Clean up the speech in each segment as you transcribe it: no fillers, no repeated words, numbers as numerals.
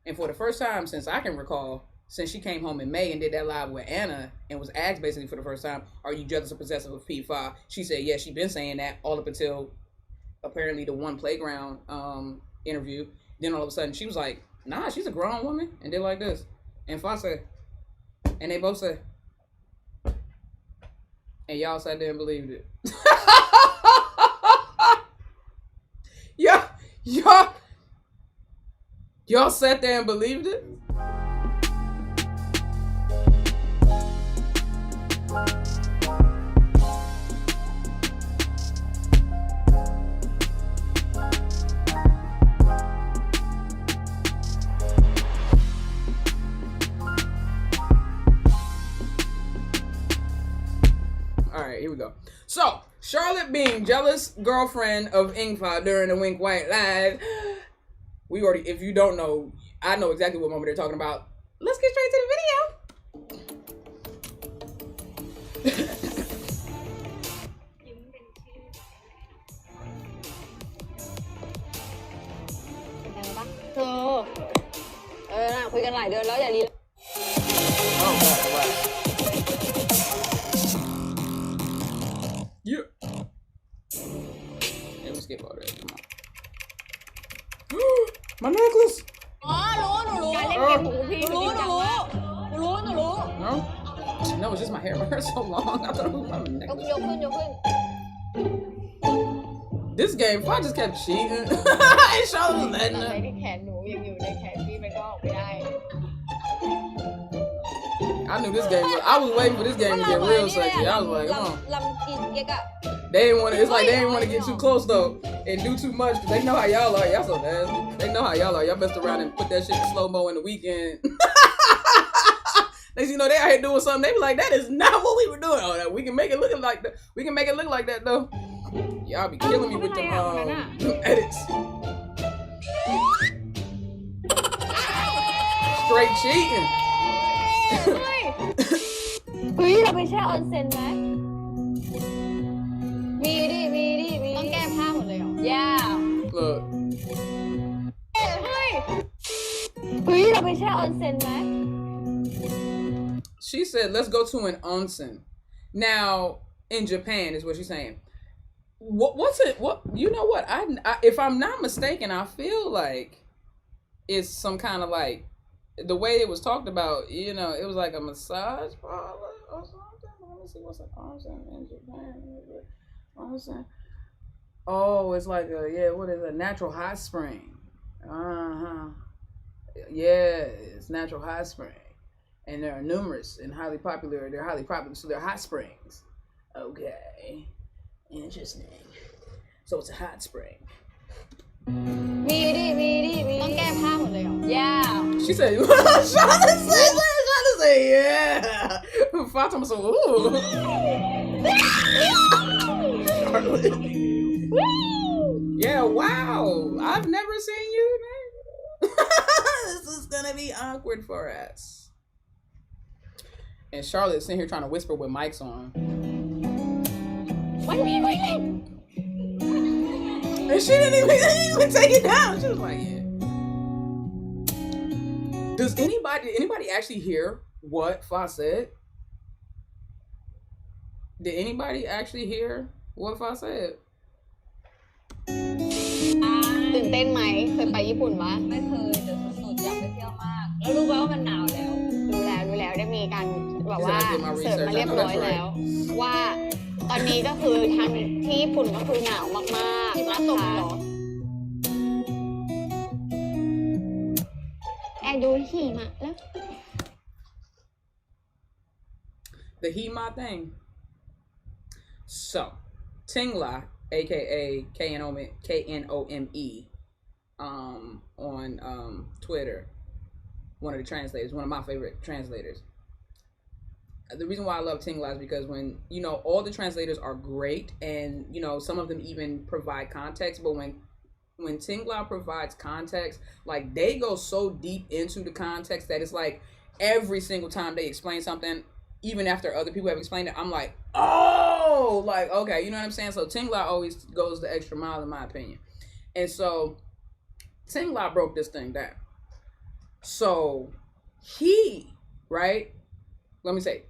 And for the first time since I can recall, since she came home in May and did that live with Anna and was asked basically for the first time, are you jealous or possessive of P5? She said, yeah, she'd been saying that all up until apparently the one playground interview. Then all of a sudden she was like, nah, she's a grown woman. And they're like this. And Fox said, and they both said, and y'all sat there and believed it. Y'all sat there and believed it? Alright, here we go. So, Charlotte being jealous girlfriend of Englot during the Wink White live. We already, if you don't know, I know exactly what moment they're talking about. Let's get straight to the video. Yeah. Let me skip all that. Come on. My necklace. No, it's just my hair. My hair's so long. I thought it was my necklace. This game, if I just kept cheating, I ain't Charlotte was letting her. I knew this game. I was waiting for this game to get real sexy. I was like, come on. They didn't want to. It's like they didn't want to get too close though and do too much because they know how y'all are. Y'all so nasty. They know how y'all are. Y'all messed around and put that shit in slow mo in the weekend. Next, you know, they out here doing something. They be like, that is not what we were doing. Oh, no, we can make it look like that. We can make it look like that though. Y'all be killing me with them edits. Straight cheating. เฮ้ยเราไปแช่ออนเซ็นไหมมีดิต้องแก้ผ้าหมดเลยเหรอ Look. เฮ้ยเราไปแช่ออนเซ็นไหม She said, let's go to an onsen. Now, in Japan is what she's saying. What's it? What, you know what? I if I'm not mistaken, I feel like it's some kind of like, the way it was talked about, you know, it was like a massage parlor or something. Let me see what's an onsen in Japan. Onsen. Oh, it's like what is a natural hot spring? Yeah, it's natural hot spring. And there are numerous and highly popular. They're highly popular, so they're hot springs. Okay. Interesting. So it's a hot spring. มีต้องแก้ผ้าหมดเลยเหรอ Yeah. She said, Charlotte said, yeah. Fatima said, ooh. Charlotte. Yeah, wow. I've never seen you, man. This is gonna be awkward for us. And Charlotte's sitting here trying to whisper with mics on. What are you doing? And she didn't even take it down. She was like, yeah. Does anybody actually hear what Fa said? Did anybody actually hear what Fa said? ตื่นเต้นไหมเคยไปญี่ปุ่นปะไม่เคยแต่สุดๆอยากไปเที่ยวมากแล้วรู้ไหมว่ามันหนาวแล้วรู้แล้วได้มีการแบบว่าเสิร์ฟมาเรียบร้อยแล้วว่าตอนนี้ก็คือทางที่ญี่ปุ่นก็คือหนาวมากๆนะคะแอบดูหิมะแล้ว The Hema thing. So, Tingla, aka KNOME, on Twitter, one of the translators, one of my favorite translators. The reason why I love Tingla is because when, you know, all the translators are great and, you know, some of them even provide context, but when Tingla provides context, like they go so deep into the context that it's like every single time they explain something, even after other people have explained it, I'm like, oh, like, okay, you know what I'm saying? So Tingla always goes the extra mile in my opinion. And so Tingla broke this thing down. So he, right? Let me say,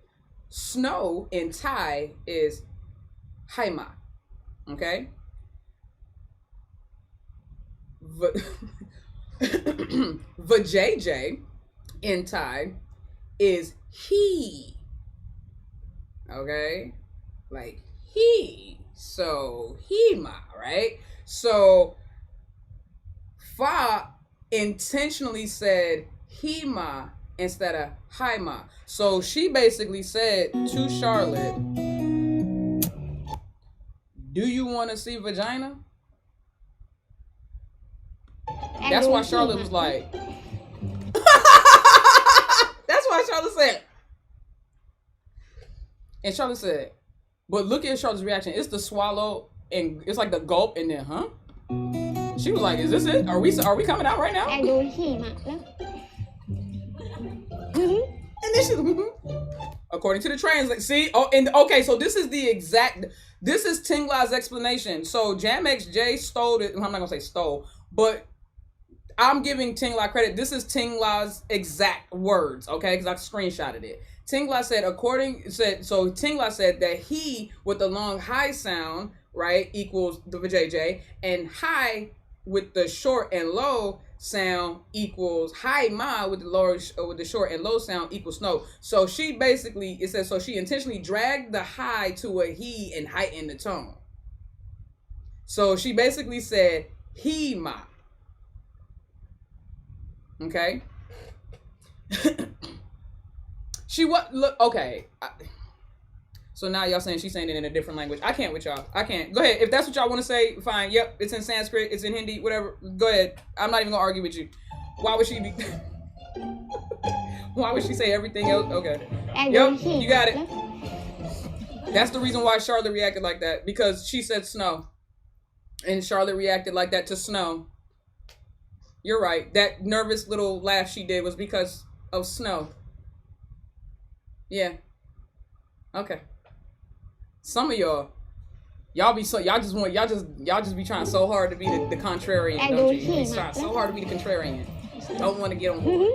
snow in Thai is haima. Okay? Vajayjay in Thai is he. Okay? Like he. So hima, right? So Fa intentionally said hima instead of haima. So she basically said to Charlotte, do you want to see vagina? That's why Charlotte was like, that's why Charlotte said. And Charlotte said, but look at Charlotte's reaction. It's the swallow and it's like the gulp and then, huh? She was like, is this it? Are we coming out right now? And then she, according to the translate, see? Oh, and okay, so this is Tingla's explanation. So JamXJ stole it. I'm not gonna say stole, but I'm giving Tingla credit. This is Tingla's exact words, okay? Because I screenshotted it. Tingla said, Tingla said that he with the long high sound, right, equals the JJ, and high with the short and low sound equals high ma with the short and low sound equals snow. So she basically, it says, so she intentionally dragged the high to a he and heightened the tone. So she basically said he ma. Okay. Okay. So now y'all saying she's saying it in a different language. I can't with y'all. I can't. Go ahead. If that's what y'all want to say, fine. Yep. It's in Sanskrit. It's in Hindi. Whatever. Go ahead. I'm not even gonna argue with you. Why would she be? Why would she say everything else? Okay. Yep. You got it. That's the reason why Charlotte reacted like that, because she said snow, and Charlotte reacted like that to snow. You're right. That nervous little laugh she did was because of snow. Yeah. Okay. Some of y'all be so y'all just be trying so hard to be the contrarian, don't you? You trying so hard to be the contrarian. Don't want to get on board.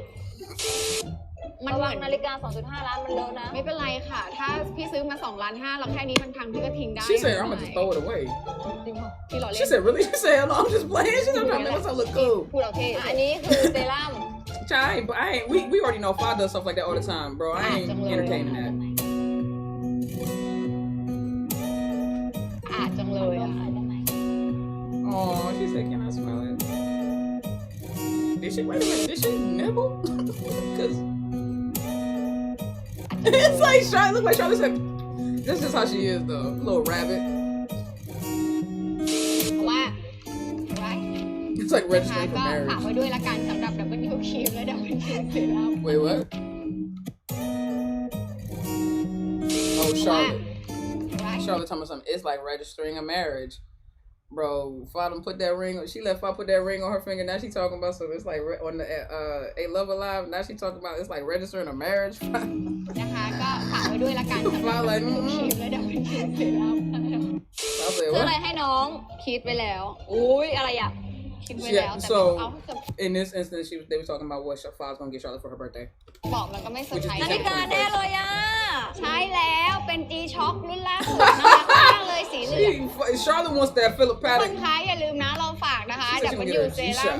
มันวางนาฬิกา 2.5 ล้านมันเลอะนะไม่เป็นไรค่ะถ้าพี่ซื้อมา 2.5 ล้านแล้วแค่นี้มันพังพี่ก็ทิ้งได้ She said I'm gonna just throw it away. She said really? She said no, I'm just playing. She said I'm trying to make myself look cool. พูดโอเคอันนี้คือเซรั่ม But I ain't. We already know Fa does stuff like that all the time, bro. I ain't entertaining that. จังเลยอ่ะ Oh, she said, can I smell it? Did she nibble? Because it's like Charlotte. Look like Charlotte said. That's just how she is, though. Little rabbit. It's like registering for marriage. ฝากไว้ด้วยละกันสำหรับดับเบิลยูครีมและดับเบิลยูเซรั่ม Wait, what? Oh, Charlotte. Charlotte talking about something. It's like registering a marriage. Bro, Fa put that ring. She let Fa put that ring on her finger. Now she talking about so it's like on the A Love Alive. Now she talking about it's like registering a marriage. นะคะก็ฝากไว้ด้วยละกันสำหรับดับเบิลยูครีมและดับเบิลยูเซรั่มซื้ออะไรให้น้องคิดไว้แล้วอุ้ยอะไรอ่ะ Yeah, so in this instance, they were talking about what Fa's gonna get Charlotte for her birthday. บอกมันก็ไม่เซอร์ไพรส์นาฬิกาแน่เลยอ่ะใช่แล้วเป็น G-Shock รุ่นล่าสุดน่ารักมากเลยสีเหลือง Charlotte wants that Philip Paddock. คุณคะอย่าลืมนะเราฝากนะคะดับเบิลยูเซรั่ม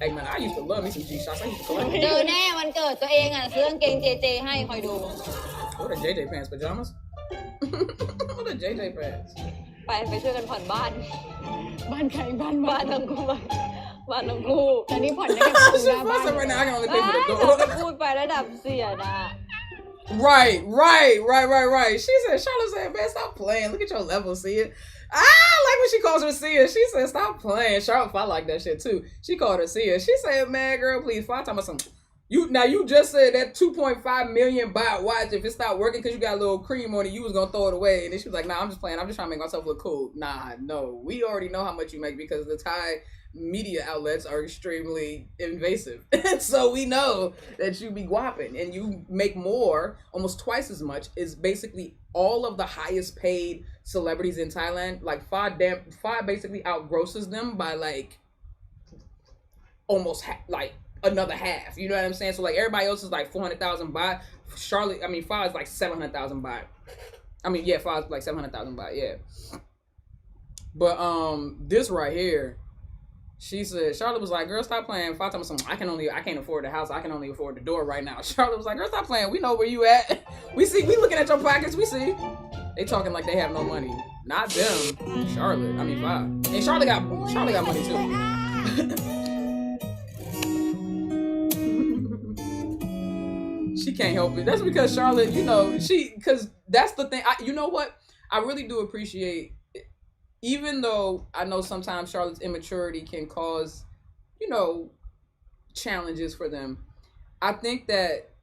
Hey man, I used to love me some G-Shocks. I used to collect them. เจอแน่วันเกิดตัวเองอ่ะซื้อกางเกง JJ ให้คอยดู What are JJ pants? Pajamas? What are JJ pants? ไปช่วยกันผ่อนบ้านใครบ้านทั้งคู่บ้านทั้งคู่ตอนนี้ผ่อนได้แค่ประตูหน้าบ้าน Right now I can only pay for the door. พูดไปแล้วดับเสียนะ Right. She said, Charlotte said, man, stop playing. Look at your level, see it. I like when she calls her Sia. She said, stop playing. Charlotte, I like that shit too. She called her Sia. She said, man, girl, please, Fa talking about something. You just said that 2.5 million baht watch, if it stopped working because you got a little cream on it, you was gonna throw it away. And then she was like, nah, I'm just playing. I'm just trying to make myself look cool. Nah, no. We already know how much you make because the Thai media outlets are extremely invasive. And so we know that you be guapping and you make more, almost twice as much, is basically all of the highest paid celebrities in Thailand. Like Fa basically outgrosses them by like almost another half. You know what I'm saying? So like everybody else is like 400,000 baht. Fa is like 700,000 baht. Fa is like 700,000 baht. Yeah. But this right here, she said, Charlotte was like, girl, stop playing. Fa told me something. I can't afford the house. I can only afford the door right now. Charlotte was like, girl, stop playing. We know where you at. We looking at your pockets. We see. They talking like they have no money. Not them. Fa. And Charlotte got money too. She can't help it. That's because Charlotte, because that's the thing. You know what? I really do appreciate, even though I know sometimes Charlotte's immaturity can cause, challenges for them. I think that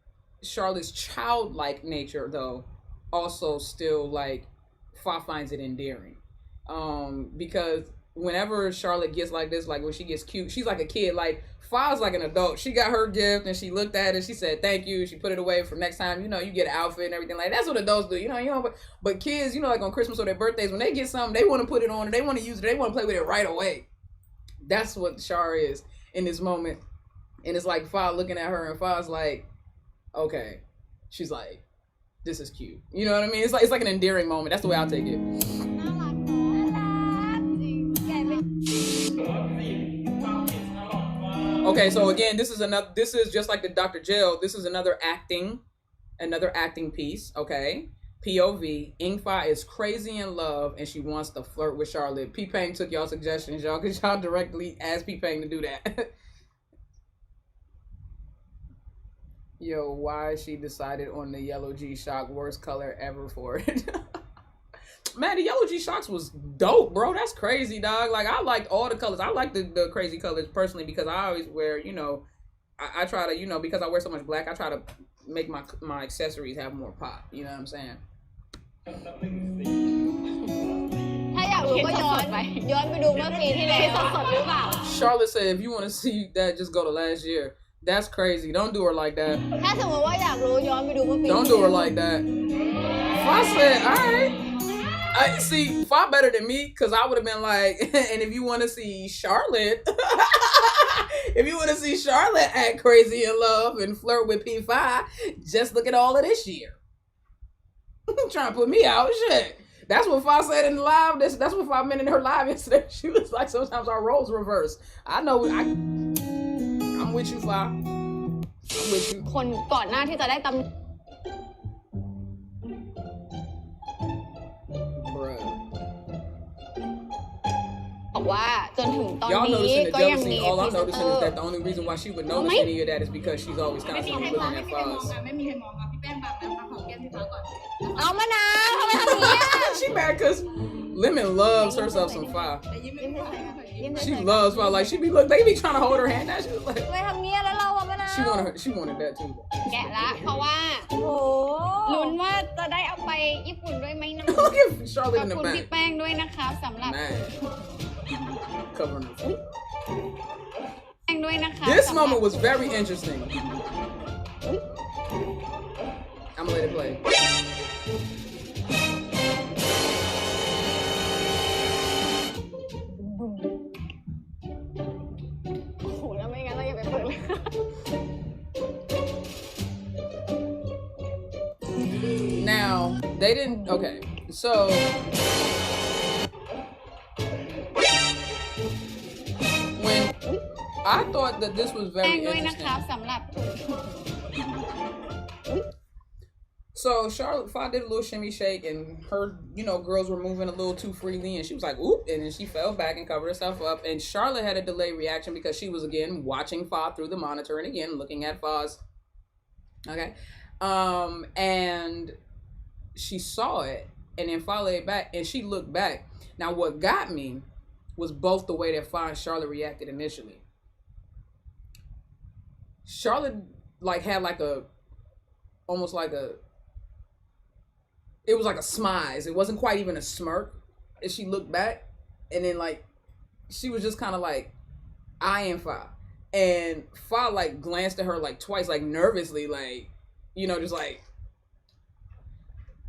Charlotte's childlike nature, though, also still, like, Fa finds it endearing. Because whenever Charlotte gets like this, like when she gets cute, she's like a kid. Like Fa's like an adult. She got her gift and she looked at it. She said thank you. She put it away for next time. You get an outfit and everything. Like that's what adults do. But kids, like on Christmas or their birthdays, when they get something, they want to put it on. Or they want to use it. They want to play with it right away. That's what Char is in this moment. And it's like Fa looking at her and Fa's like, okay. She's like, this is cute. You know what I mean? It's like an endearing moment. That's the way I'll take it. Okay, so again, this is just like the Dr. Jill. This is another acting piece, okay? POV, Ingfa is crazy in love and she wants to flirt with Charlotte. P-Pang took y'all suggestions, y'all, because y'all directly asked P-Pang to do that. Yo, why she decided on the yellow G-Shock, worst color ever for it. Man, the yellow G-Shocks was dope, bro. That's crazy, dog. Like, I liked all the colors. I like the crazy colors personally because I always wear, I try to, because I wear so much black, I try to make my accessories have more pop. You know what I'm saying? ถ้าอยากรู้ก็ย้อนไปดูเมื่อปีที่แล้วสดๆหรือเปล่า Charlotte said if you want to see that, just go to last year. That's crazy. Don't do her like that. ถ้าสมมติว่าอยากรู้ย้อนไปดูเมื่อปี Don't do her like that. I said, all right. I see far better than me because I would have been like, and if you want to see Charlotte, act crazy in love and flirt with P5, just look at all of this year. Trying to put me out, shit. That's what Fa said in the live. That's what Fa meant in her live yesterday. She was like, sometimes our roles reverse. I know. I'm with you, Fa. I'm with you. คนก่อนหน้าที่จะได้ตำ บอกว่าจนถึงตอนนี้ก็ยังมี All I'm noticing is that the only reason why she would notice any of that is because she's always constantly looking at Fa. ไม่มีใครมองค่ะพี่แป้งแบบนั้นของแก้มพี่ฟ้าก่อน เอามะนาวทำไมทำอย่างนี้ She mad because Lemon loves herself some Fa. She loves Fa. Like they be trying to hold her hand. Now she was like, ทำไมทำเงี้ยแล้วเราอะมะนาว she wanted that too. แกะละเพราะว่าลุ้นว่าจะได้เอาไปญี่ปุ่นด้วยไหมนะ Look at Charlotte in the ขอบคุณ back. พี่แป้งด้วยนะคะสำหรับ Covering her feet. แป้งด้วยนะคะ This moment was very interesting. I'm gonna let it play. โอ้โหแล้วไม่งั้นเราอย่าไปเปิดเลย Now they didn't. Okay, so when I thought that this was very interesting. So Charlotte Fa did a little shimmy shake and her, girls were moving a little too freely and she was like, oop, and then she fell back and covered herself up. And Charlotte had a delayed reaction because she was again watching Fa through the monitor and again looking at Fa's. Okay. And she saw it and then Fa laid back and she looked back. Now what got me was both the way that Fa and Charlotte reacted initially. Charlotte had almost like it was like a smize. It wasn't quite even a smirk. And she looked back and then she was just kind of like eyeing Fa. And Fa glanced at her twice, nervously, just like,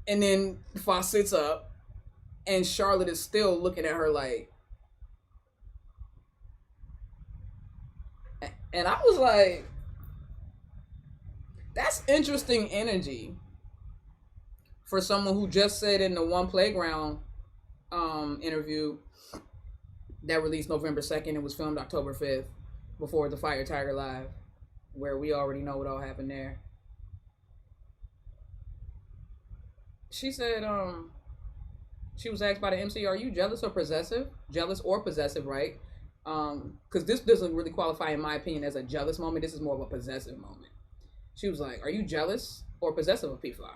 and then Fa sits up and Charlotte is still looking at her And I was like, that's interesting energy for someone who just said in the One Playground interview that released November 2nd and was filmed October 5th before the Fire Tiger Live, where we already know what all happened there. She said, she was asked by the MC, are you jealous or possessive? Jealous or possessive, right? Because this doesn't really qualify, in my opinion, as a jealous moment. This is more of a possessive moment. She was like, are you jealous or possessive of P-Fly?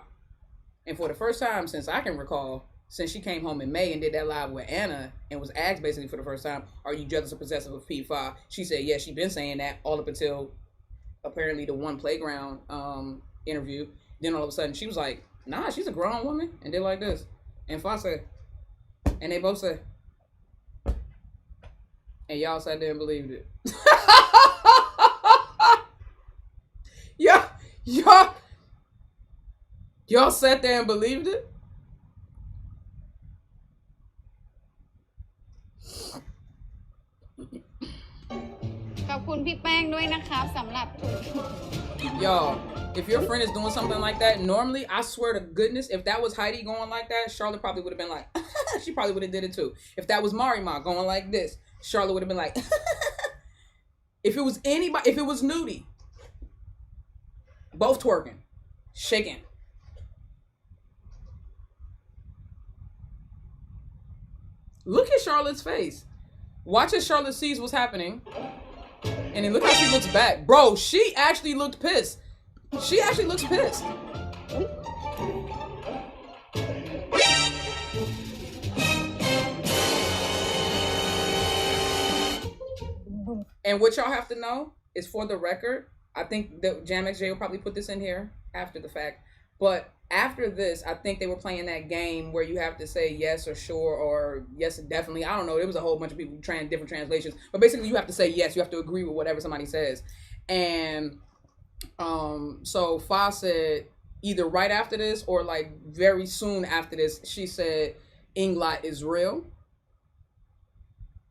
And for the first time since I can recall, since she came home in May and did that live with Anna and was asked basically for the first time, are you jealous or possessive of P-Fly? She said, yes, she's been saying that all up until apparently the One Playground interview. Then all of a sudden she was like, nah, she's a grown woman. And did like this. And Fa said, and they both said, and y'all sat there and believed it. Y'all sat there and believed it? ขอบคุณพี่แป้งด้วยนะครับสำหรับ Y'all, if your friend is doing something like that, normally, I swear to goodness, if that was Heidi going like that, Charlotte probably would have been like, she probably would have did it too. If that was Marima going like this, Charlotte would have been like, if it was anybody, if it was Nudie, both twerking, shaking. Look at Charlotte's face. Watch as Charlotte sees what's happening. And then look how she looks back. Bro, she actually looked pissed. She actually looks pissed. And what y'all have to know is, for the record, I think that Jam XJ will probably put this in here after the fact. But after this, I think they were playing that game where you have to say yes or sure or yes, definitely. I don't know. There was a whole bunch of people trying different translations. But basically, you have to say yes. You have to agree with whatever somebody says. And so Fa said either right after this or like very soon after this, she said, Englot is real.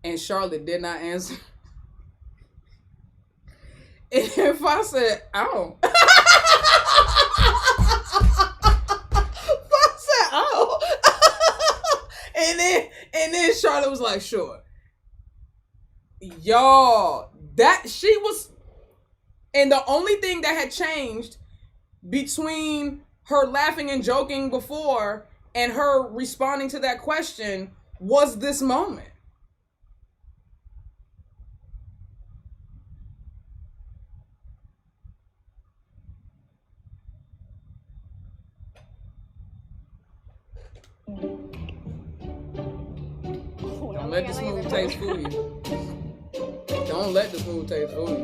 And Charlotte did not answer. And Fa said, oh. Fa said, oh. and then Charlotte was like, sure. Y'all, that she was, and the only thing that had changed between her laughing and joking before and her responding to that question was this moment. Don't let the smooth taste fool you. Don't let the smooth taste fool you.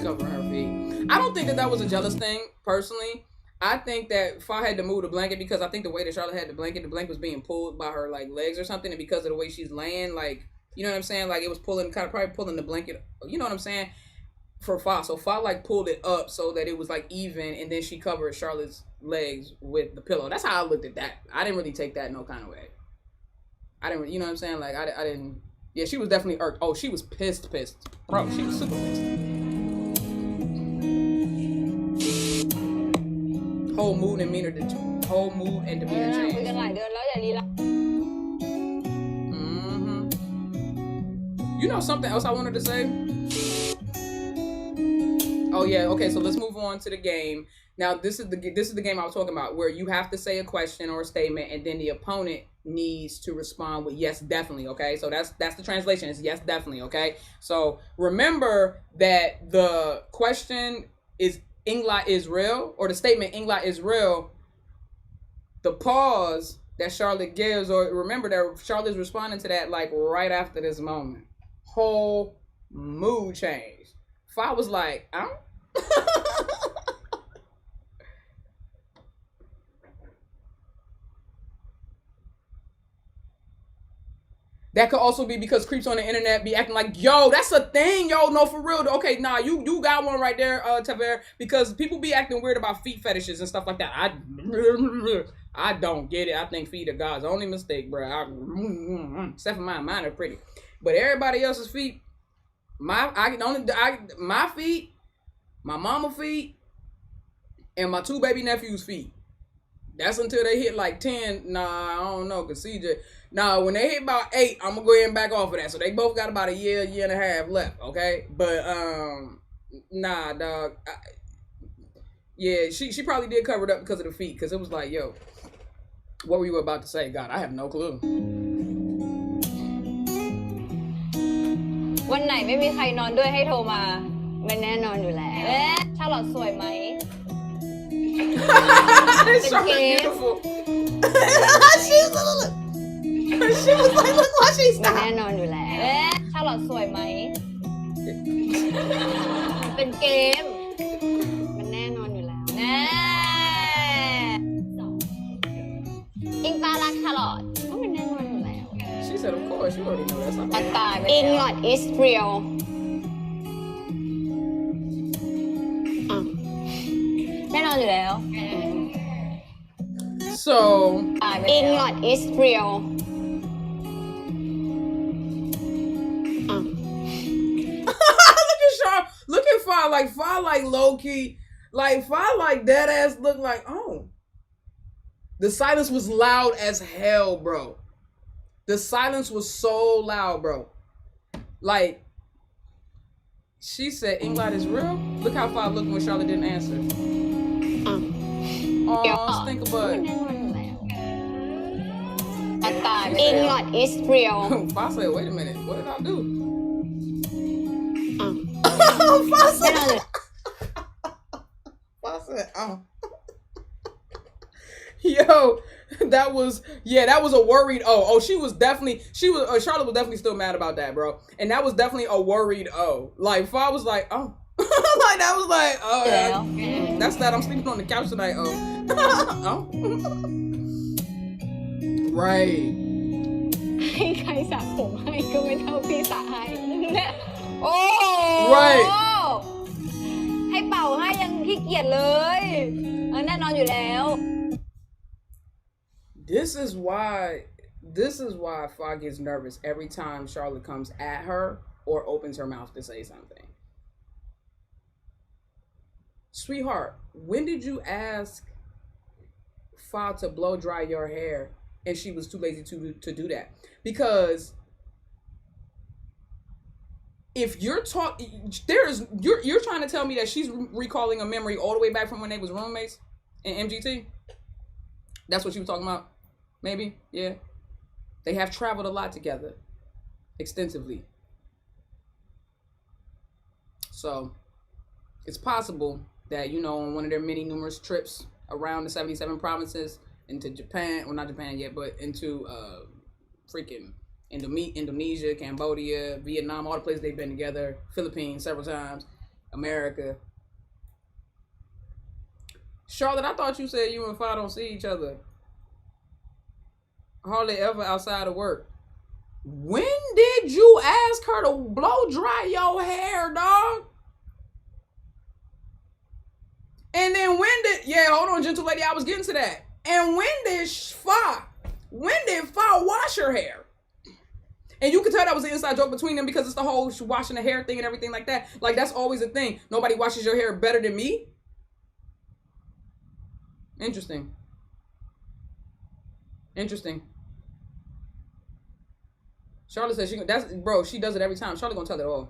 Covering her feet. I don't think that was a jealous thing, personally. I think that Fa had to move the blanket because I think the way that Charlotte had the blanket was being pulled by her like legs or something, and because of the way she's laying, like, you know what I'm saying? Like, it was pulling, kind of probably pulling the blanket, you know what I'm saying? For Fa. So Fa like pulled it up so that it was like even, and then she covered Charlotte's legs with the pillow. That's how I looked at that. I didn't really take that no kind of way. I didn't, you know what I'm saying? Like, I didn't, yeah, she was definitely irked. Oh, she was pissed. Bro, she was super pissed. Whole mood and demeanor change. คุยกันหลายเดือนแล้วอย่าลีลา You know something else I wanted to say? Oh yeah, okay, so let's move on to the game. Now this is the game I was talking about, where you have to say a question or a statement and then the opponent needs to respond with yes, definitely, okay? So that's the translation, is yes, definitely, okay? So remember that the question is Englot is real, or the statement Englot is real. The pause that Charlotte gives, or remember that Charlotte's responding to that like right after this moment. Whole mood change. Fa was like, That could also be because creeps on the internet be acting like, yo, that's a thing, yo, no, for real. Okay, nah, you got one right there, Taver, because people be acting weird about feet fetishes and stuff like that. I don't get it. I think feet are God's only mistake, bro. Except for mine are pretty. But everybody else's feet, my feet, my mama feet, and my 2 baby nephews' feet. That's until they hit like 10. Nah, I don't know, cause CJ. Nah, when they hit about 8, I'm gonna go ahead and back off of that. So they both got about a year and a half left. Okay, but nah, dog. Yeah, she probably did cover it up because of the feet, because it was like, yo, what were you about to say? God, I have no clue. วันไหนไม่มีใครนอนด้วยให้โทรมามันแน่นอนอยู่แล้วชาลอตสวยไหมเป็นเกม She was like, look what she มัน stopped. แน่นอนอยู่แล้วชาลอตสวยไหมเป็นเกมมันแน่นอนอยู่แล้วแน่อิงฟ้ารักชาลอตก็มันแน่นอนอยู่แล้ว She said, of course, you already know that's not มันตายไปแล้ว Englot is real แน่นอนอยู่แล้ว So Englot is real look at Fa like low key, like Fa like dead ass look like, oh. The silence was loud as hell, bro. The silence was so loud, bro. Like, she said Englot is real. Look how Fa looked when Charlotte didn't answer. Oh, stink a butt. Englot is real. Fa said, wait a minute, what did I do? Fa said, Yo, that was a worried Charlotte was definitely still mad about that, bro. And that was definitely a worried Like, Fa was like, oh. Like, that was like, oh, yeah. That's that. I'm sleeping on the couch tonight, oh. Right. ให้ใครสระผมให้ก็ไม่เท่าพี่สระให้โอ้ Right. ให้เป่าให้ยังขี้เกียจเลยแน่นอนอยู่แล้ว This is why Fa gets nervous every time Charlotte comes at her or opens her mouth to say something. Sweetheart, when did you ask Fa to blow dry your hair and she was too lazy to do that? Because if you're you're trying to tell me that she's recalling a memory all the way back from when they was roommates in MGT? That's what you were talking about? Maybe? Yeah. They have traveled a lot together. Extensively. So, it's possible that, on one of their many numerous trips around the 77 provinces into Japan, well, not Japan yet, but into freaking Indonesia, Cambodia, Vietnam, all the places they've been together, Philippines several times, America. Charlotte, I thought you said you and Fa don't see each other hardly ever outside of work. When did you ask her to blow dry your hair, dog? And then hold on, gentle lady, I was getting to that. And when did Fa wash her hair? And you can tell that was an inside joke between them because it's the whole washing the hair thing and everything like that. Like, that's always a thing. Nobody washes your hair better than me. Interesting. Charlotte says she does it every time. Charlotte gonna tell it all.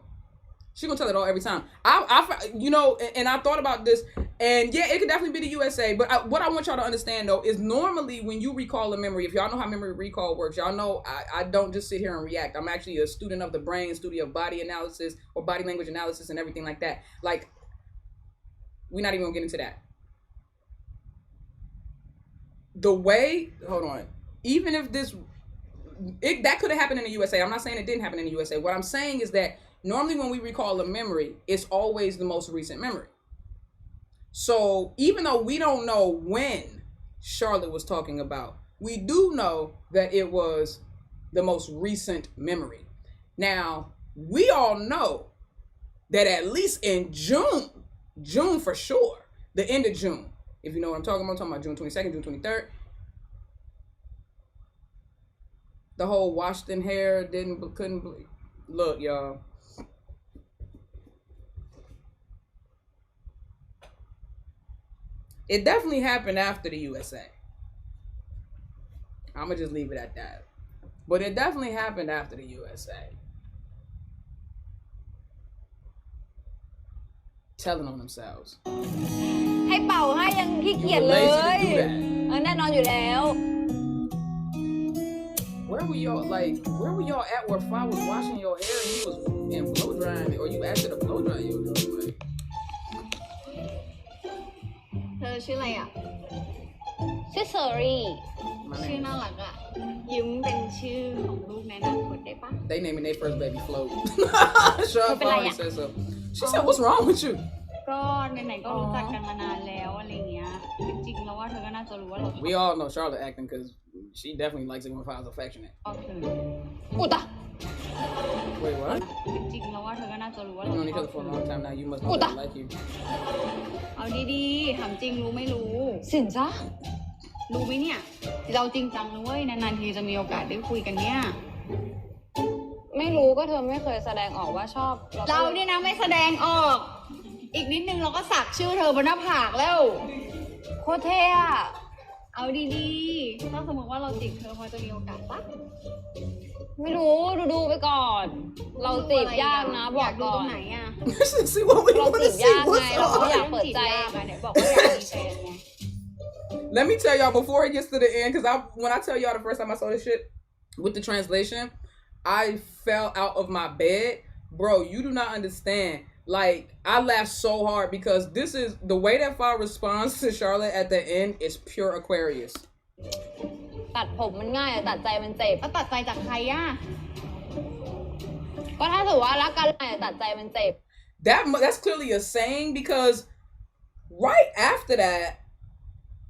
She gonna tell it all every time. And I thought about this, and yeah, it could definitely be the USA. But what I want y'all to understand though is normally when you recall a memory, if y'all know how memory recall works, y'all know I don't just sit here and react. I'm actually a student of the brain, student of body analysis or body language analysis and everything like that. Like, we're not even gonna get into that. Hold on. Even if that could have happened in the USA. I'm not saying it didn't happen in the USA. What I'm saying is that normally when we recall a memory, it's always the most recent memory. So even though we don't know when Charlotte was talking about, we do know that it was the most recent memory. Now, we all know that at least in June for sure, the end of June, if you know what I'm talking about June 22nd, June 23rd, the whole Washington hair couldn't bleed. Look, y'all. It definitely happened after the USA. I'm going to just leave it at that. But it definitely happened after the USA. Telling on themselves. ให้เป่าให้ยังขี้เกียจ You เล were ย lazy to do that. แน่นอนอยู่แล้ว Where were y'all at where Fa was washing your hair and you was in blow drying it, or you asked her to blow dry your hair? Like, เธอชื่ออะไรอ่ะ ชื่อเซอรี่ my ชื่อ name. น่ารักอ่ะ ยิ้มเป็นชื่อของลูกในอนาคตได้ปะ They naming their first baby Flo. Sean Open already eye. said so. She said, "What's wrong with you?" ก็ไหนๆก็รู้จักกันมานานแล้วอะไรเงี้ยจริงๆแล้วว่าเธอก็น่าจะรู้ว่าเราชอบ We all know Charlotte acting because she definitely likes it when Fa's affectionate. เธอ อุตะ Wait, what? จริงๆแล้วว่าเธอก็น่าจะรู้ว่า We've เรา known ช each อบ other for a long time now. You must know Uta. that I like you. เอาดีๆถามจริงรู้ไม่รู้ สินจ้า รู้ไหมเนี่ยเราจริงจังนะเว้ยนานๆทีจะมีโอกาสได้คุยกันเนี่ย ไม่รู้ก็เธอไม่เคยแสดงออกว่าชอบ เราเนี่ยนะไม่แสดงออก อีกนิดนึงเราก็สักชื่อเธอบนหน้าผากแล้ว โคตรเท่อะ เอาดีๆถ้าสมมติว่าเราจีบเธอพอจะมีโอกาสปะ ไม่รู้ดูไปก่อน เราจีบยากนะบ อ อก ยากดู ก่อ ตรง น ไหนอ่ะ See what we เรา want จี to บ see. ยากไง What's เราก็ up? อยากเปิดใจ เนี่ยบอกว่าอยากมีแฟนไง Let me tell y'all before it gets to the end, because when I tell y'all the first time I saw this shit with the translation, I fell out of my bed. Bro, you do not understand. Like, I laughed so hard because this is the way that Fa responds to Charlotte at the end is pure Aquarius. ตัดผมมันง่ายแต่ตัดใจมันเจ็บ แล้วตัดใจจากใครอ่ะ ก็ถ้าถือว่ารักกันแต่ตัดใจมันเจ็บ That's clearly a saying because right after that,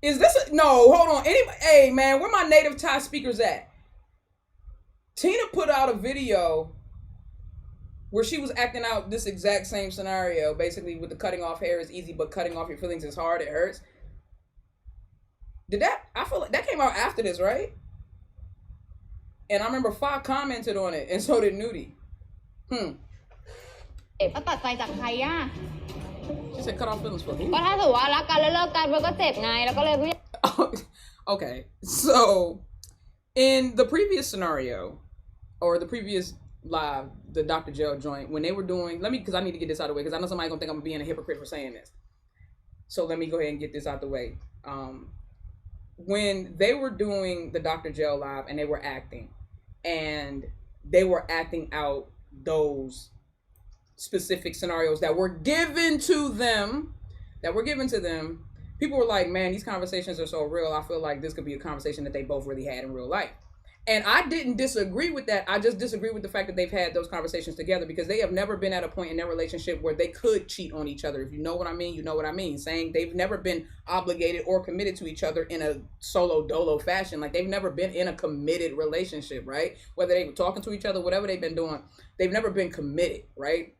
is this no, hold on. Hey man, where my native Thai speakers at? Tina put out a video where she was acting out this exact same scenario, basically with the cutting off hair is easy, but cutting off your feelings is hard, it hurts. I feel like that came out after this, right? And I remember Fa commented on it, and so did Nudie. แล้วตัดใจจากใครอ่ะ She said cut off feelings for who? ก็ถ้าถือว่ารักกันแล้วเลิกกันมันก็เจ็บไงแล้วก็เลยไม่ Okay, so in the previous scenario, or the previous live, the Dr. Joe joint, when they were doing, because I need to get this out of the way, because I know somebody's gonna think I'm being a hypocrite for saying this. So let me go ahead and get this out the way. When they were doing the Dr. Joe live and they were acting, and they were acting out those specific scenarios that were given to them, people were like, man, these conversations are so real. I feel like this could be a conversation that they both really had in real life. And I didn't disagree with that. I just disagree with the fact that they've had those conversations together because they have never been at a point in their relationship where they could cheat on each other. If you know what I mean, you know what I mean. Saying they've never been obligated or committed to each other in a solo dolo fashion. Like they've never been in a committed relationship, right? Whether they were talking to each other, whatever they've been doing, they've never been committed, right?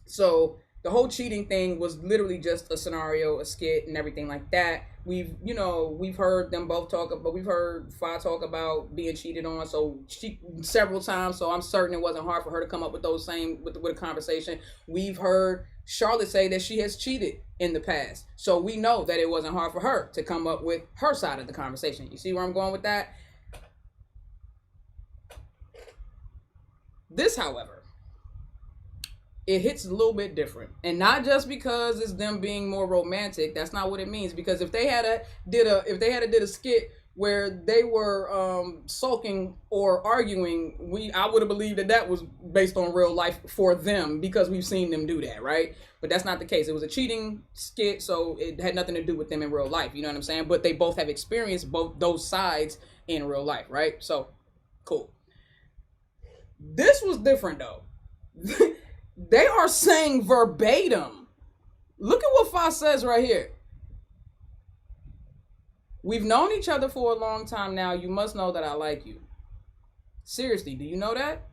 So the whole cheating thing was literally just a scenario, a skit, and everything like that. We've heard them both talk about, we've heard Fa talk about being cheated on, so several times. So I'm certain it wasn't hard for her to come up with those with a conversation. We've heard Charlotte say that she has cheated in the past, so we know that it wasn't hard for her to come up with her side of the conversation. You see where I'm going with that? This, however, it hits a little bit different, and not just because it's them being more romantic. That's not what it means. Because if they had did a skit where they were sulking or arguing, I would have believed that was based on real life for them because we've seen them do that, right? But that's not the case. It was a cheating skit, so it had nothing to do with them in real life. You know what I'm saying? But they both have experienced both those sides in real life, right? So cool. This was different though. They are saying verbatim. Look at what Fa says right here. We've known each other for a long time now. You must know that I like you. Seriously, do you know that?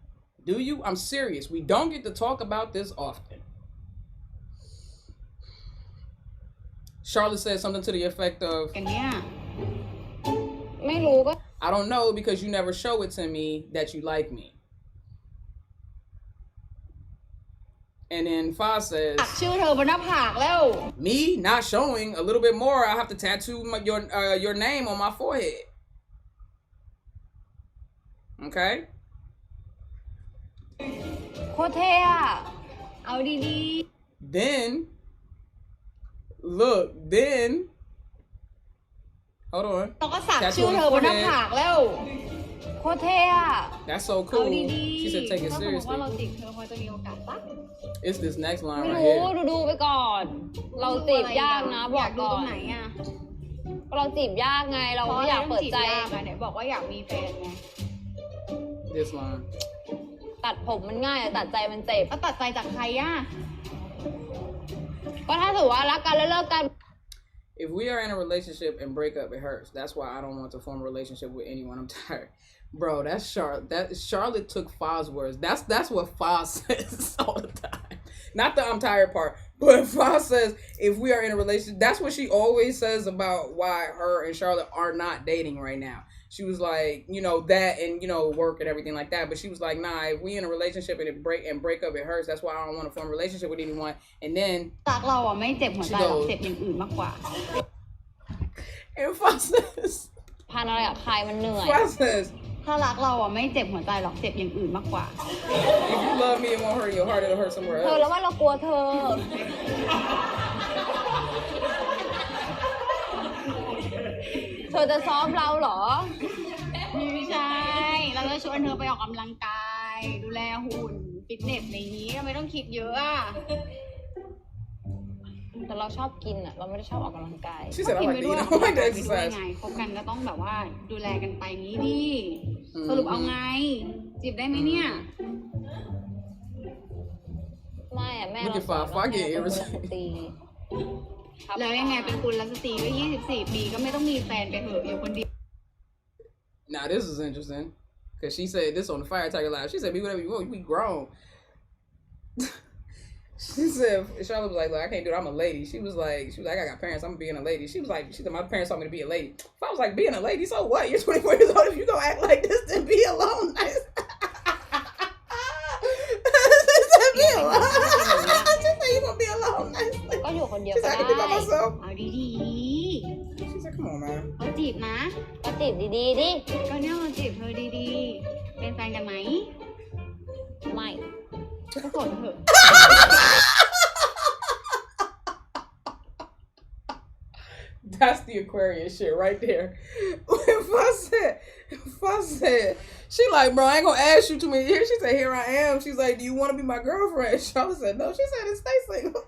Do you? I'm serious. We don't get to talk about this often. Charlotte said something to the effect of, I don't know because you never show it to me that you like me. And then Fa says, me not showing a little bit more, I have to tattoo your name on my forehead. Okay? โคตรเท่อะ เอาดี Then, look, hold on. ๆเราก็สักชื่อเธอบนหน้าผากแล้ว โคตรเท่อะ That's so เอา cool. ดีๆ She said take it ถ้าสมมติว่า seriously. เราจีบเธอพอจะมีโอกาสปะ It's this next line ไม่ right รู้ here. ดูไปก่อน เราจีบยากนะบ อ อก ยากดู ก่อ ตร น งไหนอ่ะ เราจีบยากไง เราไม่อยากเปิดใจ ไหนบอกว่าอยากมีแฟนไง This line. ตัดผมมันง่ายแต่ตัดใจมันเจ็บ ก็ตัดใจจากใครอ่ะ ก็ถ้าถือว่ารักกันแล้วเลิกกัน If we are in a relationship and break up, it hurts. That's why I don't want to form a relationship with anyone. I'm tired. Bro, that's Charlotte. Charlotte took Fa's words. That's what Fa says all the time. Not the I'm tired part, but Fa says if we are in a relationship, that's what she always says about why her and Charlotte are not dating right now. She was like, that and work and everything like that. But she was like, nah, if we in a relationship and it break up, it hurts. That's why I don't want to form a relationship with anyone. And then รักเราอ่ะไม่เจ็บหัวใจหรอกเจ็บอย่างอื่นมากกว่า and Fa says, พันอะไรกับใครมันเหนื่อย Fa says, ถ้ารักเราอ่ะไม่เจ็บหัวใจหรอกเจ็บอย่างอื่นมากกว่า if you love me, it won't hurt your heart. It'll hurt somewhere เธอ else. แล้วว่าเรากลัวเธอ เธอจะซ้อมเราเหรอ ไม่ใช่ เราจะชวนเธอไปออกกำลังกาย ดูแลหุ่น ฟิตเนสอะไรอย่างนี้ไม่ต้องคิดเยอะอะ แต่เราชอบกินอ่ะ เราไม่ได้ชอบออกกำลังกาย She said, I กิน like ไป to ด้วย eat. อ I อกกำลั like ง to กายไปด้วย exercise. ไงคบกันก็ต้องแบบว่าดูแลกันไปนี้ดิสรุปเอาไง จีบได้ไหมเนี่ย ไม่อะแม่ Look เรา at Fa. Fa get irritated. ตี แล้วยังไงเป็นกุลสตรีก็24 ปีก็ไม่ต้องมีแฟนไปเหอะอยู่คนเดียว Now this is interesting because she said this on the Fire Tiger Live. She said, "Be whatever you want. We grown." She said, Charlotte was like, "Look, I can't do it. I'm a lady." She was like, "I got parents. I'm being a lady." She said, "My parents taught me to be a lady." If I was like, "Being a lady, so what? You're 24 years old. If you gonna act like this, then be alone." Be alone. Just say you gonna be alone. ก็อยู่คนเดียว She ก็ said, "I can do it by ได้ myself." เอาดี She said, "Come on, man." ๆเขาจีบนะ ก็จีบดีๆดิ ก็เนี่ยมาจีบเธอดีๆ เป็นแฟนกันไหม ไม่ ก็โสดเถอะ That's the Aquarius shit right there. Fuss said, she like, bro, I ain't gonna ask you too many years. She said, here I am. She's like, do you want to be my girlfriend? Charlotte said, no. She said, stay single.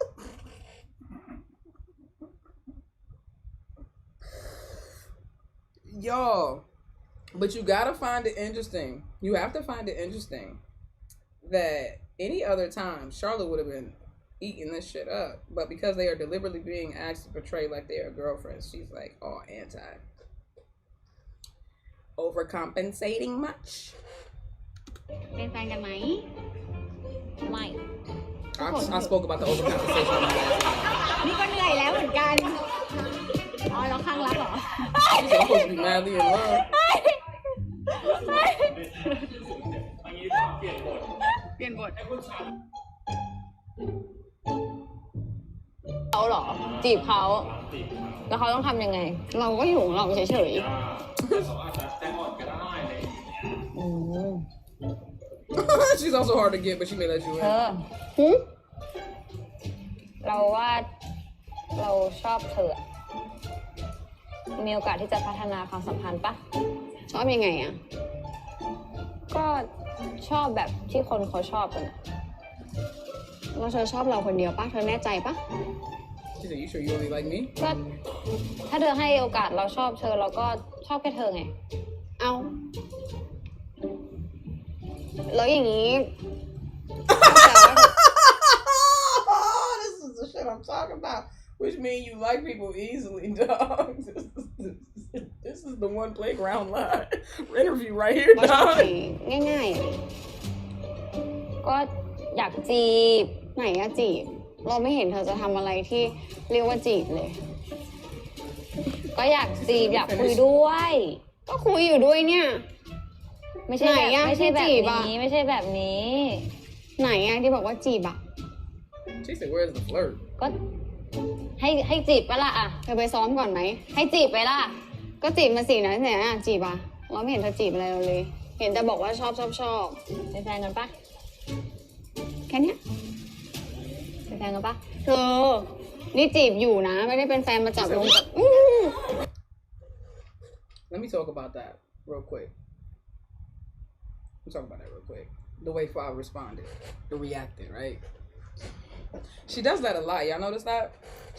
Y'all, but you gotta find it interesting. You have to find it interesting that any other time Charlotte would have been eating this shit up, but because they are deliberately being asked to portray like they are girlfriends, she's like all anti. Overcompensating much? เป็นแฟนกันไหม ไม่ I spoke about the overcompensation. นี่ก็เหนื่อยแล้วเหมือนกัน อ๋อเราข้างรักเหรอ She's supposed to be madly in love. เปลี่ยนบท เขาเหรอ จีบเขา แล้วเขาต้องทำยังไง เราก็อยู่ของเราเฉยๆ She's also hard to get, but she may let you เธ in. อเราว่าเราชอบเธอ มีโอกาสที่จะพัฒนาความสัมพันธ์ปะ ชอบยังไงอ่ะ ก็ชอบแบบที่คนเขาชอบกันอะ เราเธอชอบเราคนเดียวปะเธอแน่ใจปะ She said, you sure you only like me? ก็ถ้าเธอให้โอกาสเราชอบเธอเราก็ชอบแค่เธอไง เอาแล้วอย่างนี้ This is the shit I'm talking about. Which means you like people easily, dog. This is is the one playground line interview right here ก็ชอบ dog ง่ายๆก็อยากจีบไหนอะจีบเราไม่เห็นเธอจะทำอะไรที่เรียกว่าจีบเลยก็อยากจีบอยากคุยด้วยก็คุยอยู่ด้วยเนี่ยไม่ใช่แบบไม่ใช่แบบนี้ไม่ใช่แบบนี้ไหนอะที่บอกว่าจีบอะ she said where's the flirt ก็ให้จีบปะล่ะอะเธอไปซ้อมก่อนไหมให้จีบไปล่ะก็จีบมาสินะเนี่ยจีบอะเราไม่เห็นเธอจีบอะไรเลยเห็นแต่บอกว่าชอบเป็นแฟนกันปะแค่เนี้ยเป็นแฟนกันปะเธอนี่จีบอยู่นะไม่ได้เป็นแฟนมาจับลงกับ Let me talk about that real quick. The way Fa responded, the reacting, right? She does that a lot. Y'all notice that?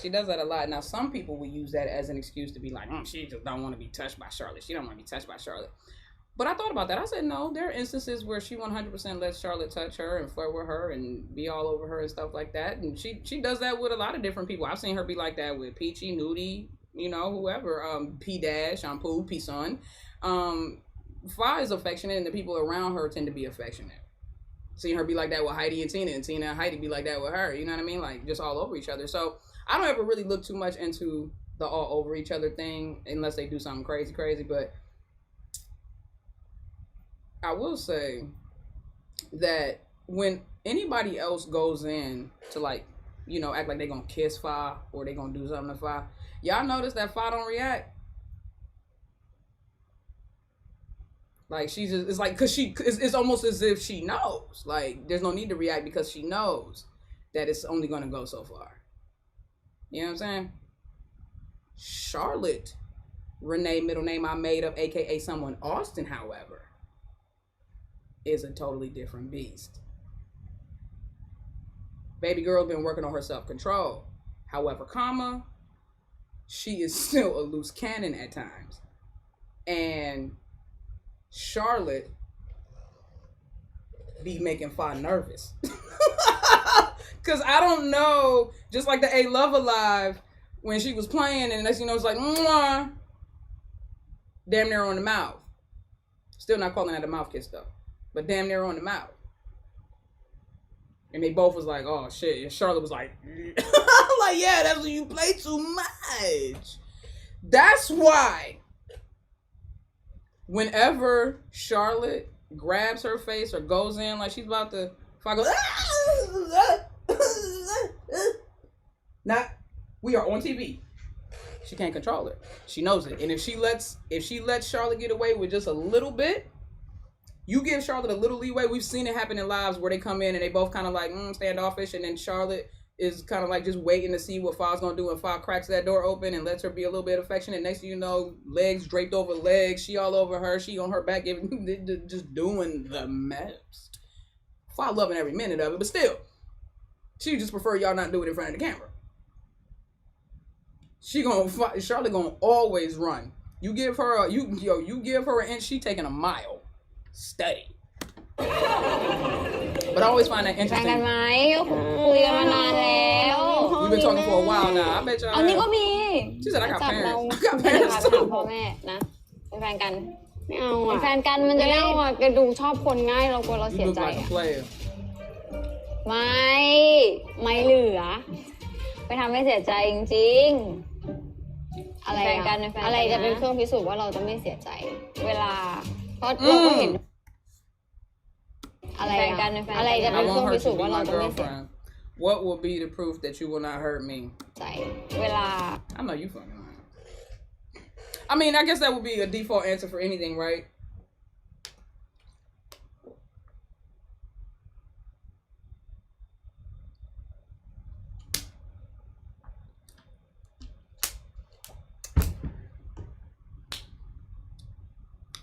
She does that a lot. Now, some people will use that as an excuse to be like, she just don't want to be touched by Charlotte. She don't want to be touched by Charlotte. But I thought about that. I said, no, there are instances where she 100% lets Charlotte touch her and flirt with her and be all over her and stuff like that. And she does that with a lot of different people. I've seen her be like that with Peachy, Nudie, you know, whoever. P-Dash, Shampoo, P-Sun. Fa is affectionate, and the people around her tend to be affectionate. Seeing her be like that with Heidi and Tina and Heidi be like that with her. You know what I mean? Like, just all over each other. So I don't ever really look too much into the all over each other thing unless they do something crazy. But I will say that when anybody else goes in to, like, you know, act like they're going to kiss Fa or they're going to do something to Fa, y'all notice that Fa don't react? Like, she's just, it's like, because it's almost as if she knows. Like, there's no need to react because she knows that it's only going to go so far. You know what I'm saying? Charlotte, Renee, middle name I made up, aka someone Austin, however, is a totally different beast. Baby girl been working on her self-control. However, she is still a loose cannon at times. And Charlotte be making Fa nervous. Because I don't know, just like the A Love Alive, when she was playing and next, you know, it's like, mwah, damn near on the mouth. Still not calling that a mouth kiss though, but damn near on the mouth. And they both was like, oh shit. And Charlotte was like, like, yeah, that's when you play too much. That's why whenever Charlotte grabs her face or goes in like she's about to, if I go, we are on TV. She can't control it. She knows it. And if she lets Charlotte get away with just a little bit, you give Charlotte a little leeway. We've seen it happen in lives where they come in and they both kind of like standoffish, and then Charlotte is kind of like just waiting to see what Fa's gonna do, and Fa cracks that door open and lets her be a little bit affectionate. Next thing you know, legs draped over legs, she all over her, she on her back, just doing the most. Fa loving every minute of it, but still, she just prefer y'all not do it in front of the camera. Charlotte gonna always run. You give her you give her an inch, she taking a mile. Steady. But I always find that interesting. We've been talking for a while now. I bet y'all. She said I got parents. I got parents too. พ่อแม่นะเป็นแฟนกันไม่เอาอ่ะเป็นแฟนกันมันจะได้แกดูชอบคนง่ายเรากลัวเราเสียใจอ่ะไม่เหลือไปทำให้เสียใจจริงๆอะไรอะไรจะเป็นเครื่องพิสูจน์ว่าเราจะไม่เสียใจเวลาเพราะเราก็เห็นอะไรจะเป็นเครื่องพิสูจน์ว่าเราจะไม่เสีย What will be the proof that you will not hurt me? ใจเวลา I know you fucking lying. I mean, I guess that would be a default answer for anything, right?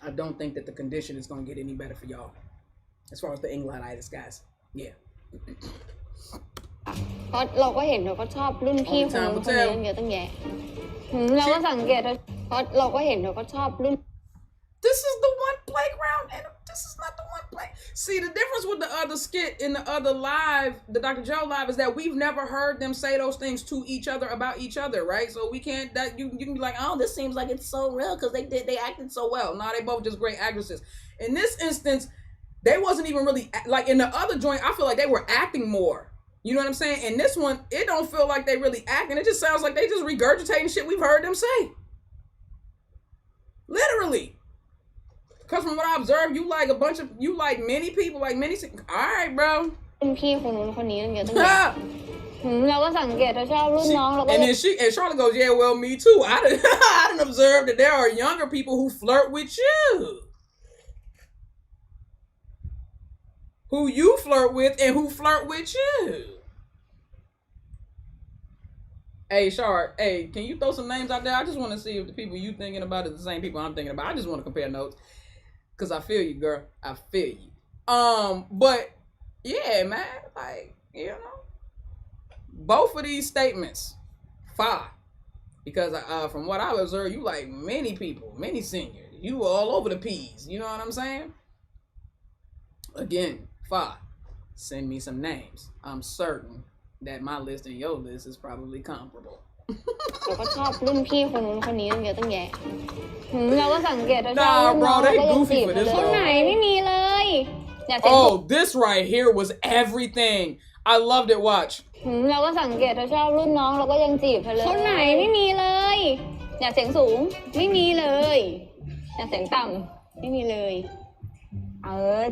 I don't think that the condition is going to get any better for y'all. As far as the Englotitis guys. Yeah. เพราะเราก็เห็นเราก็ชอบรุ่นพี่คนนี้เยอะตั้งแยะเราก็สังเกตเพราะเราก็เห็นเราก็ชอบรุ่น This is the one playground this is not the one play. See, the difference with the other skit in the other live, the Dr. Joe live, is that we've never heard them say those things to each other about each other, right? So we can't, that you can be like, oh, this seems like it's so real because they acted so well. No, they both just great actresses. In this instance, they wasn't even really, like in the other joint, I feel like they were acting more. You know what I'm saying? In this one, it don't feel like they really acting. It just sounds like they just regurgitating shit we've heard them say. Literally. Because from what I observed, you like many people, like many, all right, bro. พี่คนนู้นคนนี้ตั้งเยอะตั้งแยะเราก็สังเกตเราชอบรุ่นน้องเราก็ and Charlotte goes, yeah, well, me too. I didn't observe that there are younger people who flirt with you. Who you flirt with and who flirt with you. Hey, Char, hey, can you throw some names out there? I just want to see if the people you thinking about is the same people I'm thinking about. I just want to compare notes. Because I feel you, girl. I feel you. But, yeah, man. Like, you know. Both of these statements, fire. Because from what I observed, you like many people, many seniors. You were all over the P's. You know what I'm saying? Again, fire. Send me some names. I'm certain that my list and your list is probably comparable. เราก็ชอบรุ่นพี่คนนู้นคนนี้ตั้งเยอะตั้งแยะเราก็สังเกตเราชอบรุ่นน้องเราก็ยังจีบเลยคนไหนไม่มีเลย Oh, this right here was everything. I loved it. Watch. เราก็สังเกตเราชอบรุ่นน้องเราก็ยังจีบเลยคนไหนไม่มีเลยอย่าเสียงสูงไม่มีเลยอย่าเสียงต่ำไม่มีเลย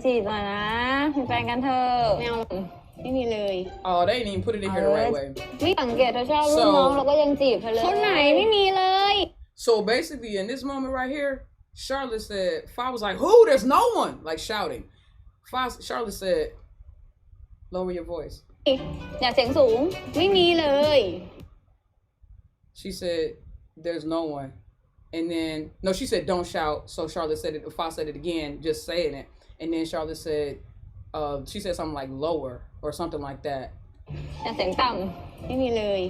จีบมานะเป็นแฟนกันเถอะไม่เอาไม่มีเลย Oh, they didn't even put it in here the right way. ไม่สังเกตเราชอบรุ่นน้องเราก็ยังจีบเลยคนไหนไม่มีเลย So basically, in this moment right here, Charlotte said, Fa was like, who? There's no one. Like shouting. Charlotte said, lower your voice. อย่าเสียงสูงไม่มีเลย She said, there's no one. And then, no, she said, don't shout. So Charlotte said it, Fa said it again, just saying it. And then Charlotte said, she said something like lower or something like that. อย่าเสียงต่ำไม่มีเลย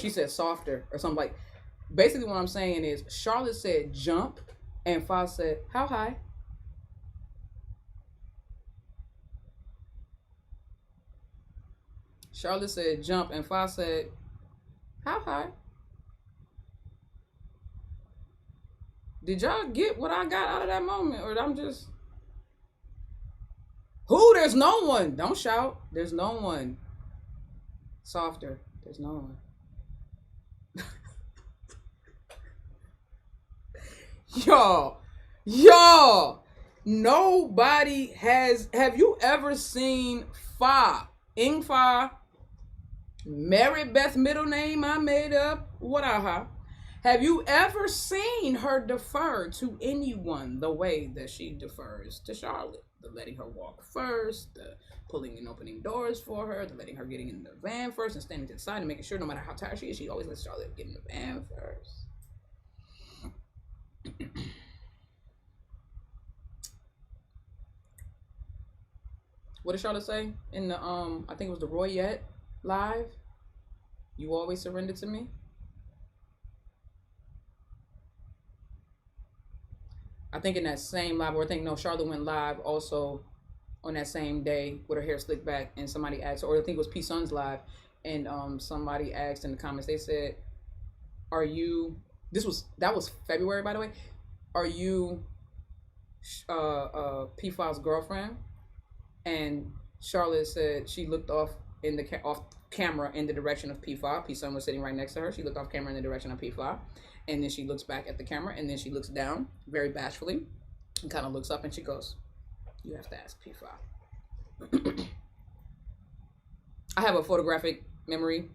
She said softer or something like. Basically, what I'm saying is Charlotte said jump, and Fa said how high. Charlotte said jump, and Fa said how high. Did y'all get what I got out of that moment, or I'm just? Who? There's no one. Don't shout. There's no one. Softer. There's no one. Y'all, nobody has. Have you ever seen Fa? Ing Fa, Mary Beth middle name I made up. What Have you ever seen her defer to anyone the way that she defers to Charlotte? The letting her walk first, the pulling and opening doors for her, the letting her getting in the van first and standing to the side and making sure no matter how tired she is, she always lets Charlotte get in the van first. What did Charlotte say in the I think it was the Royette live? You always surrender to me. I think in that same live, or I think no, Charlotte went live also on that same day with her hair slicked back, and somebody asked, or I think it was P Sun's live, and somebody asked in the comments, they said, "Are you?" That was February, by the way. Are you P5's girlfriend? And Charlotte said she looked off camera in the direction of P5. P-Sun was sitting right next to her. She looked off camera in the direction of P5. And then she looks back at the camera, and then she looks down very bashfully and kind of looks up, and she goes, "You have to ask P5." I have a photographic memory,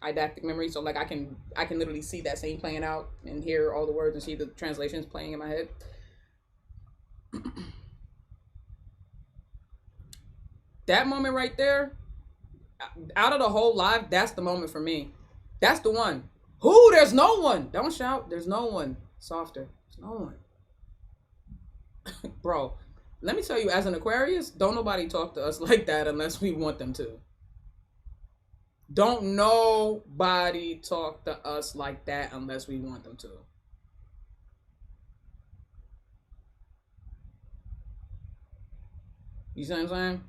didactic memory, so like I can literally see that scene playing out and hear all the words and see the translations playing in my head. That moment right there, out of the whole live, that's the moment for me. That's the one. Who? There's no one. Don't shout. There's no one. Softer. There's no one. Bro, let me tell you, as an Aquarius, don't nobody talk to us like that unless we want them to. Don't nobody talk to us like that unless we want them to. You see what I'm saying?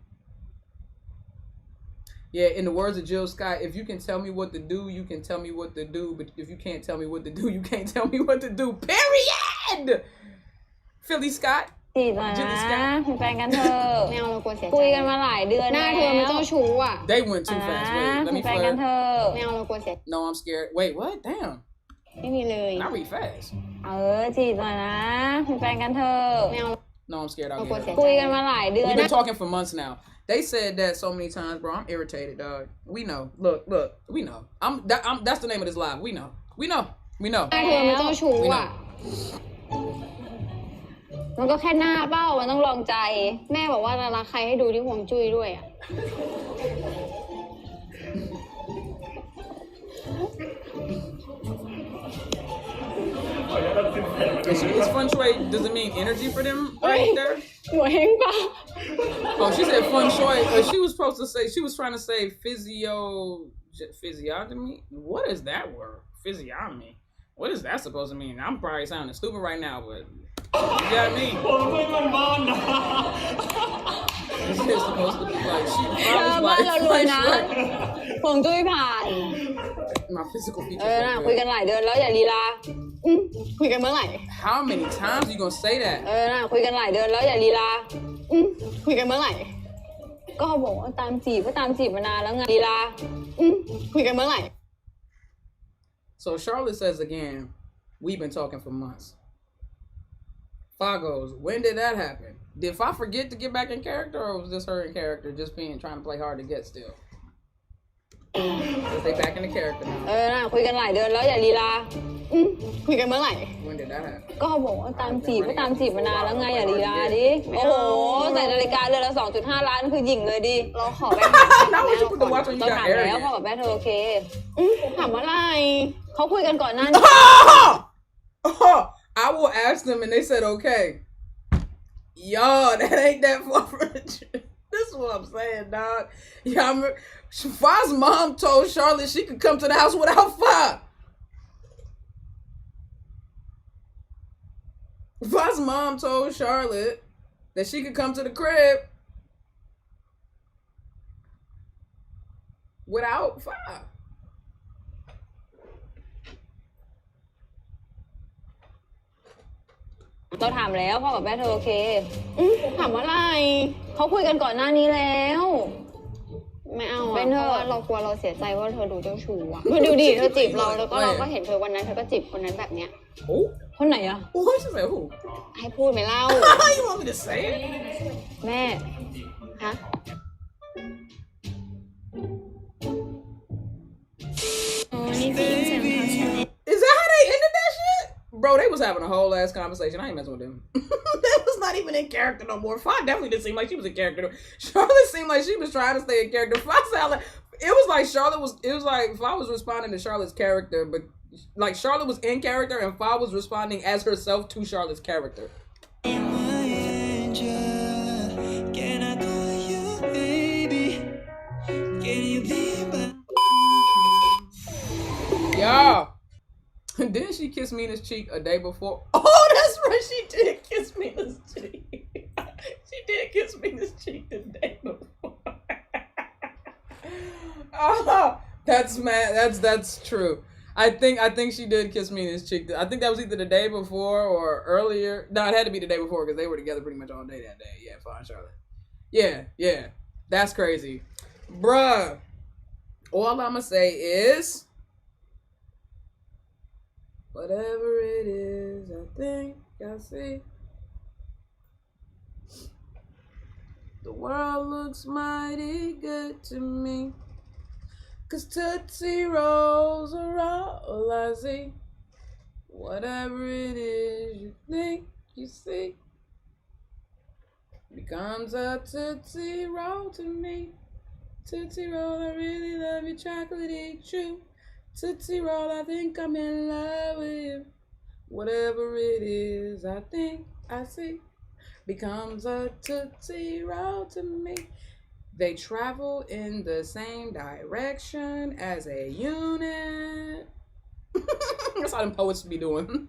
Yeah, in the words of Jill Scott, if you can tell me what to do, you can tell me what to do. But if you can't tell me what to do, you can't tell me what to do. Period! Philly Scott. จีบหน่อยนะเป็นแฟนกันเถอะไม่เอาเรากลัวเสียใจคุยกันมาหลายเดือนหน้าเธอมันเจ้าชู้อ่ะ They went too fast. Wait, let me เป็นแฟนกันเถอะไม่เอาเรากลัวเสีย No, I'm scared. Wait, what? Damn. ไม่มีเลย Not really fast. จีบหน่อยนะเป็นแฟนกันเถอะไม่เอา No, I'm scared. I'll get it. คุยกันมาหลายเดือน We've been talking for months now. They said that so many times, bro. I'm irritated, dog. We know. Look. We know. That's the name of this live. We know. เธอมันเจ้าชู้อ่ะมันก็แค่หน้าเป้ามันต้องลองใจแม่บอกว่ารักใครให้ดูที่ห่วงจุ้ยด้วยอ่ะ Is feng shui, does it mean energy for them right there? หัวเฮงป่ะ Oh, she said feng shui. She was supposed to say, she was trying to say physiognomy. What is that word? Physiognomy. What is that supposed to mean? I'm probably sounding stupid right now, but you got me. This is supposed to be like, she probably like feng shui. ห่วงจุ้ยผ่าน My physical features. คุยกันหลายเดือนแล้วอย่าลีลาคุยกันเมื่อไหร่ How many times you gonna say that? คุยกันหลายเดือนแล้วอย่าลีลาคุยกันเมื่อไหร่ก็บอกว่าตามจีบมานานแล้วไงลีลาคุยกันเมื่อไหร่ So Charlotte says again, we've been talking for months. Fa goes, when did that happen? Did Fa forget to get back in character, or was this her in character just trying to play hard to get still? Is they back in the character now? คุยกันหลายเดือนแล้วอย่าลีลาคุยกันเมื่อไหร่ When did that happen? ก็บอกว่าตามจีบมานานแล้วไงอย่าลีลาดิโอ้โหใส่นาฬิกาเรือนละ 2.5 ล้านคือหญิงเลยดิเราขอไปหาแม่เราก่อนต้องถามแล้วพ่อกับแม่เธอโอเคถามอะไรเขาคุยกันก่อนหน้านี้ I will ask them and they said okay. Yo, that ain't that far from the truth. This is what I'm saying, dog. Yeah, Fa's mom told Charlotte she could come to the house without Fa. Fa's mom told Charlotte that she could come to the crib without Fa. เราถามแล้วพ่อกับแม่เธอโอเคถามอะไรเขาคุยกันก่อนหน้านี้แล้วไม่เอาเป็นเธอเรากลัวเราเสียใจว่าเธอดูเจ้าชู้อ่ะดูดิเธอจีบเราแล้วก็เราก็เห็นเธอวันนั้นเธอก็จีบคนนั้นแบบเนี้ยคนไหนอ่ะ Who is that? Who? ให้พูดไหมเล่า You want me to say it? แม่ฮะ Is that how they ended that shit? Bro, they was having a whole ass conversation. I ain't messing with them. They was not even in character no more. Fa definitely didn't seem like she was in character. Charlotte seemed like she was trying to stay in character. Fa sounded like it was like Fa was responding to Charlotte's character, but like Charlotte was in character and Fa was responding as herself to Charlotte's character. Yeah. Didn't she kiss Mina's cheek a day before? Oh, that's right. She did kiss Mina's cheek. She did kiss Mina's cheek the day before. Oh, that's mad. That's true. I think she did kiss Mina's cheek. I think that was either the day before or earlier. No, it had to be the day before because they were together pretty much all day that day. Yeah, fine, Charlotte. Yeah. That's crazy. Bruh. All I'ma say is, whatever it is, I think I see. The world looks mighty good to me. 'Cause Tootsie Rolls are all I see. Whatever it is you think you see becomes a Tootsie Roll to me. Tootsie Roll, I really love your chocolatey chew. Tootsie Roll, I think I'm in love with you. Whatever it is, I think I see becomes a Tootsie Roll to me. They travel in the same direction as a unit. That's how them poets be doing.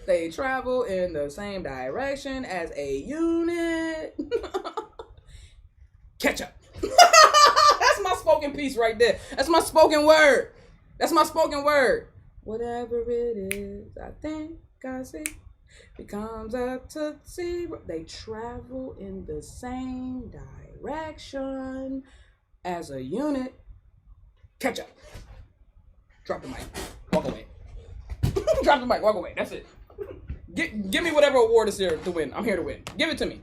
They travel in the same direction as a unit. catch up. That's my spoken piece right there. That's my spoken word. That's my spoken word. Whatever it is, I think I see becomes a tootsie. They travel in the same direction as a unit. Catch up. Drop the mic. Walk away. Drop the mic. Walk away. That's it. Give me whatever award is here to win. I'm here to win. Give it to me.